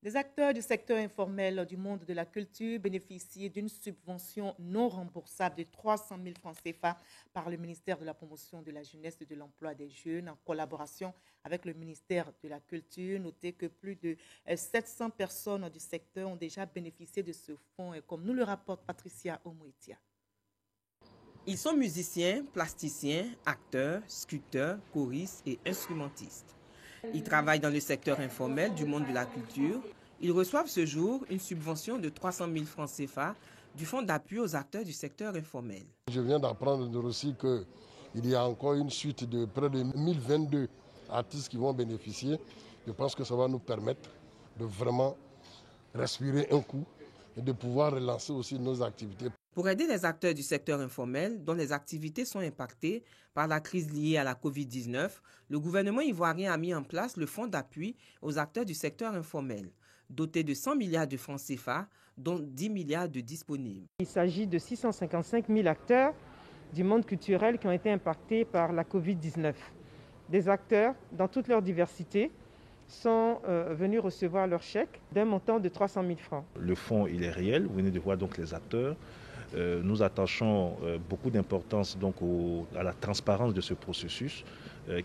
Des acteurs du secteur informel du monde de la culture bénéficient d'une subvention non remboursable de 300 000 francs CFA par le ministère de la Promotion de la Jeunesse et de l'Emploi des Jeunes en collaboration avec le ministère de la Culture. Notez que plus de 700 personnes du secteur ont déjà bénéficié de ce fonds, comme nous le rapporte Patricia Omouetia. Ils sont musiciens, plasticiens, acteurs, sculpteurs, choristes et instrumentistes. Ils travaillent dans le secteur informel du monde de la culture. Ils reçoivent ce jour une subvention de 300 000 francs CFA du Fonds d'appui aux acteurs du secteur informel. Je viens d'apprendre aussi qu'il y a encore une suite de près de 1022 artistes qui vont bénéficier. Je pense que ça va nous permettre de vraiment respirer un coup et de pouvoir relancer aussi nos activités. Pour aider les acteurs du secteur informel dont les activités sont impactées par la crise liée à la COVID-19, le gouvernement ivoirien a mis en place le Fonds d'appui aux acteurs du secteur informel, doté de 100 milliards de francs CFA, dont 10 milliards de disponibles. Il s'agit de 655 000 acteurs du monde culturel qui ont été impactés par la COVID-19. Des acteurs dans toute leur diversité sont venus recevoir leur chèque d'un montant de 300 000 francs. Le fonds, il est réel. Vous venez de voir donc les acteurs. Nous attachons beaucoup d'importance donc à la transparence de ce processus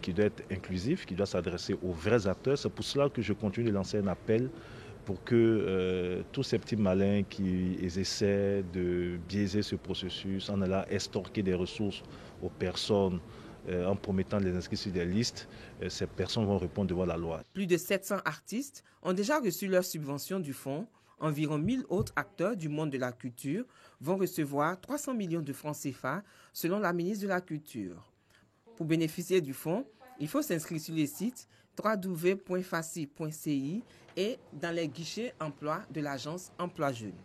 qui doit être inclusif, qui doit s'adresser aux vrais acteurs. C'est pour cela que je continue de lancer un appel pour que tous ces petits malins qui essaient de biaiser ce processus en allant estorquer des ressources aux personnes en promettant de les inscrire sur des listes, ces personnes vont répondre devant la loi. Plus de 700 artistes ont déjà reçu leur subvention du fonds. Environ 1000 autres acteurs du monde de la culture vont recevoir 300 millions de francs CFA selon la ministre de la Culture. Pour bénéficier du fonds, il faut s'inscrire sur les sites www.faci.ci et dans les guichets emploi de l'agence Emploi Jeunes.